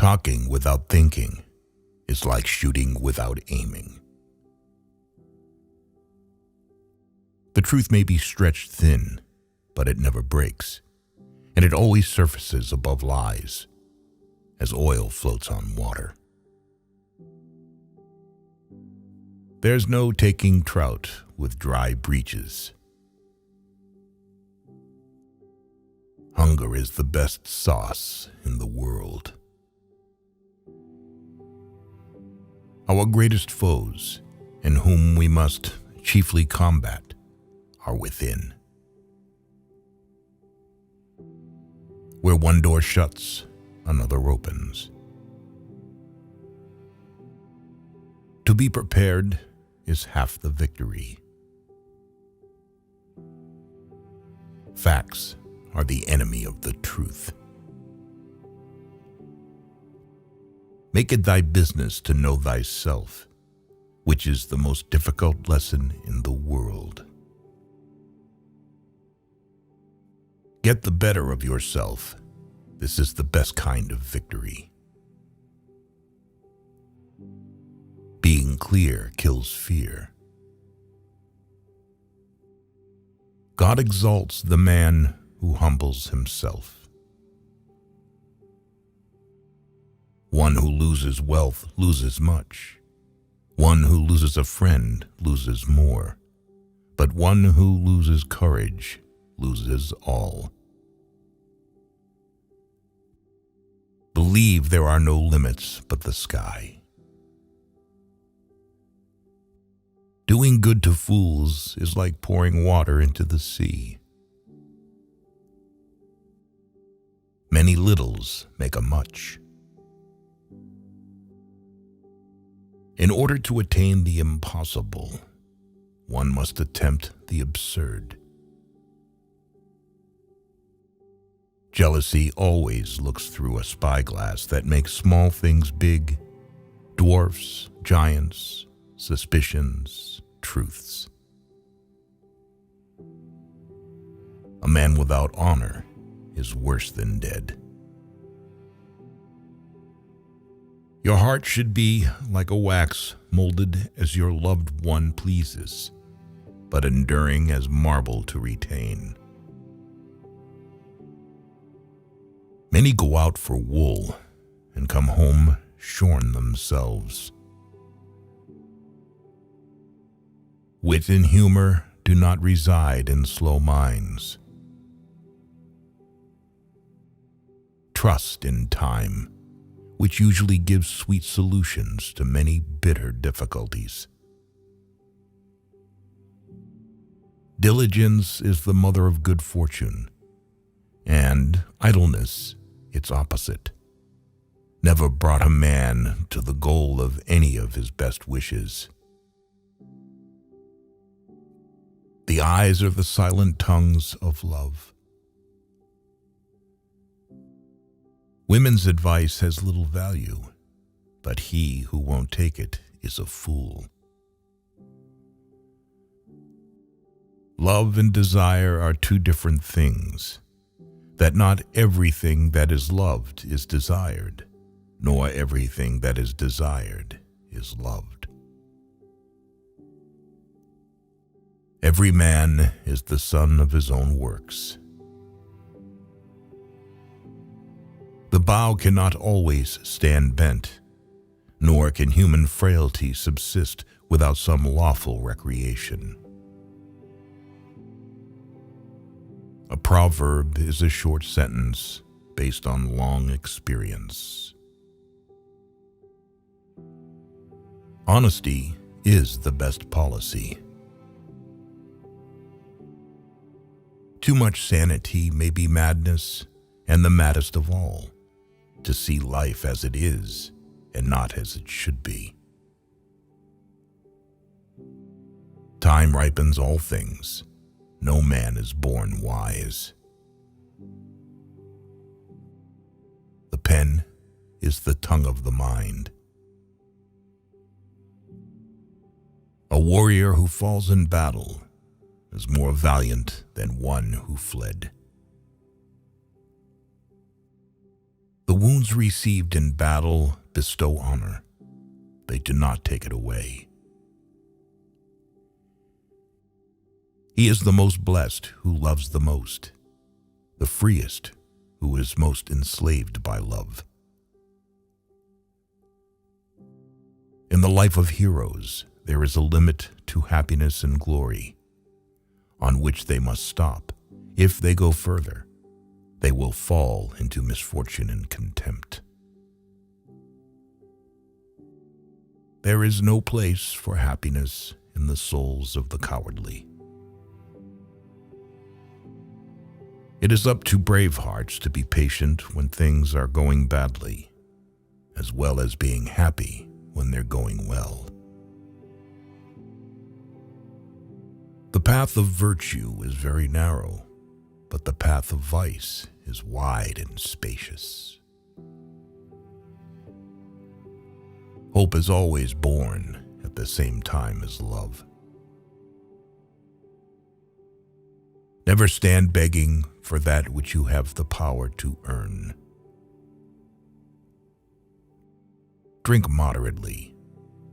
Talking without thinking is like shooting without aiming. The truth may be stretched thin, but it never breaks, and it always surfaces above lies, as oil floats on water. There's no taking trout with dry breeches. Hunger is the best sauce in the world. Our greatest foes, and whom we must chiefly combat, are within. Where one door shuts, another opens. To be prepared is half the victory. Facts are the enemy of the truth. Make it thy business to know thyself, which is the most difficult lesson in the world. Get the better of yourself. This is the best kind of victory. Being clear kills fear. God exalts the man who humbles himself. One who loses wealth loses much. One who loses a friend loses more. But one who loses courage loses all. Believe there are no limits but the sky. Doing good to fools is like pouring water into the sea. Many littles make a much. In order to attain the impossible, one must attempt the absurd. Jealousy always looks through a spyglass that makes small things big, dwarfs, giants, suspicions, truths. A man without honor is worse than dead. Your heart should be like a wax molded as your loved one pleases, but enduring as marble to retain. Many go out for wool and come home shorn themselves. Wit and humor do not reside in slow minds. Trust in time, which usually gives sweet solutions to many bitter difficulties. Diligence is the mother of good fortune, and idleness its opposite. Never brought a man to the goal of any of his best wishes. The eyes are the silent tongues of love. Women's advice has little value, but he who won't take it is a fool. Love and desire are two different things, that not everything that is loved is desired, nor everything that is desired is loved. Every man is the son of his own works. The bow cannot always stand bent, nor can human frailty subsist without some lawful recreation. A proverb is a short sentence based on long experience. Honesty is the best policy. Too much sanity may be madness, and the maddest of all, to see life as it is and not as it should be. Time ripens all things. No man is born wise. The pen is the tongue of the mind. A warrior who falls in battle is more valiant than one who fled. The wounds received in battle bestow honor. They do not take it away. He is the most blessed who loves the most, the freest who is most enslaved by love. In the life of heroes, there is a limit to happiness and glory, on which they must stop. If they go further, they will fall into misfortune and contempt. There is no place for happiness in the souls of the cowardly. It is up to brave hearts to be patient when things are going badly, as well as being happy when they're going well. The path of virtue is very narrow, but the path of vice is wide and spacious. Hope is always born at the same time as love. Never stand begging for that which you have the power to earn. Drink moderately,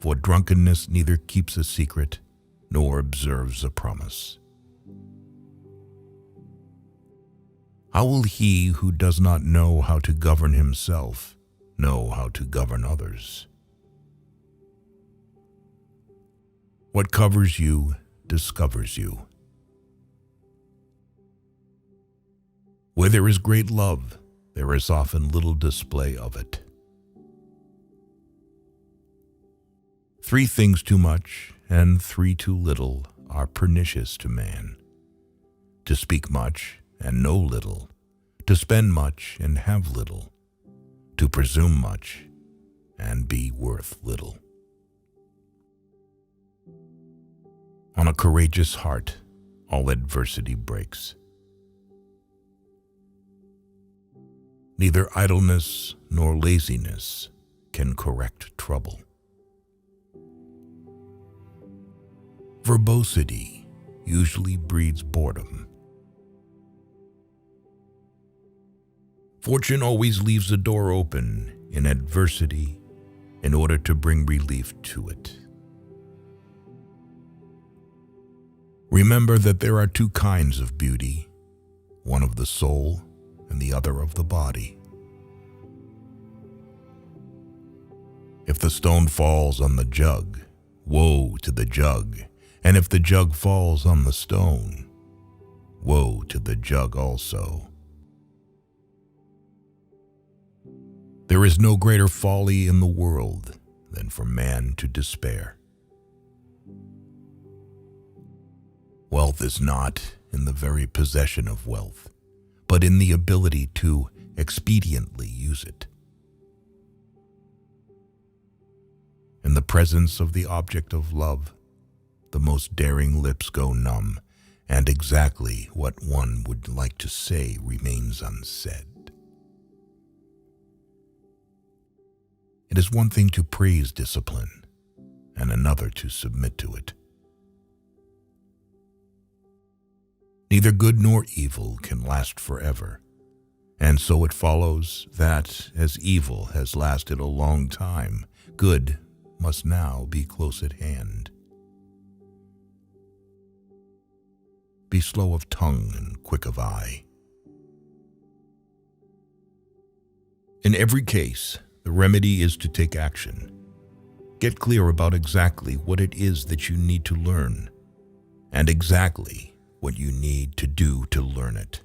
for drunkenness neither keeps a secret nor observes a promise. How will he who does not know how to govern himself know how to govern others? What covers you discovers you. Where there is great love, there is often little display of it. 3 things too much and 3 too little are pernicious to man: to speak much and know little, to spend much and have little, to presume much and be worth little. On a courageous heart, all adversity breaks. Neither idleness nor laziness can correct trouble. Verbosity usually breeds boredom. Fortune always leaves a door open in adversity in order to bring relief to it. Remember that there are 2 kinds of beauty, one of the soul and the other of the body. If the stone falls on the jug, woe to the jug, and if the jug falls on the stone, woe to the jug also. There is no greater folly in the world than for man to despair. Wealth is not in the very possession of wealth, but in the ability to expediently use it. In the presence of the object of love, the most daring lips go numb, and exactly what one would like to say remains unsaid. It is one thing to praise discipline, and another to submit to it. Neither good nor evil can last forever, and so it follows that, as evil has lasted a long time, good must now be close at hand. Be slow of tongue and quick of eye. In every case, the remedy is to take action. Get clear about exactly what it is that you need to learn, and exactly what you need to do to learn it.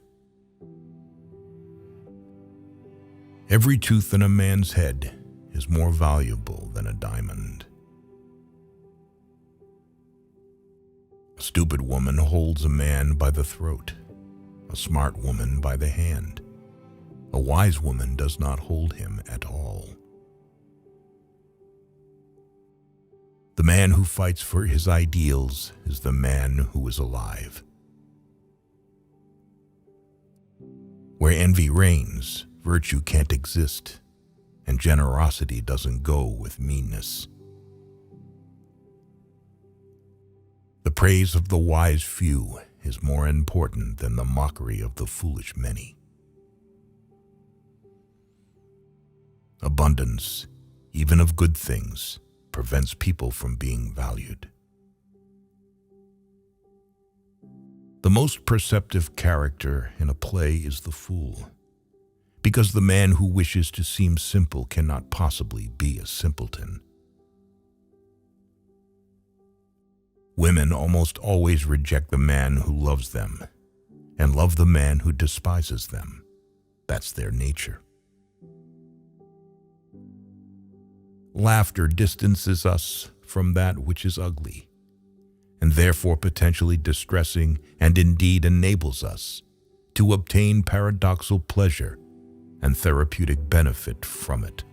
Every tooth in a man's head is more valuable than a diamond. A stupid woman holds a man by the throat, a smart woman by the hand. A wise woman does not hold him at all. The man who fights for his ideals is the man who is alive. Where envy reigns, virtue can't exist, and generosity doesn't go with meanness. The praise of the wise few is more important than the mockery of the foolish many. Abundance, even of good things, prevents people from being valued. The most perceptive character in a play is the fool, because the man who wishes to seem simple cannot possibly be a simpleton. Women almost always reject the man who loves them and love the man who despises them. That's their nature. Laughter distances us from that which is ugly, and therefore potentially distressing, and indeed enables us to obtain paradoxal pleasure and therapeutic benefit from it.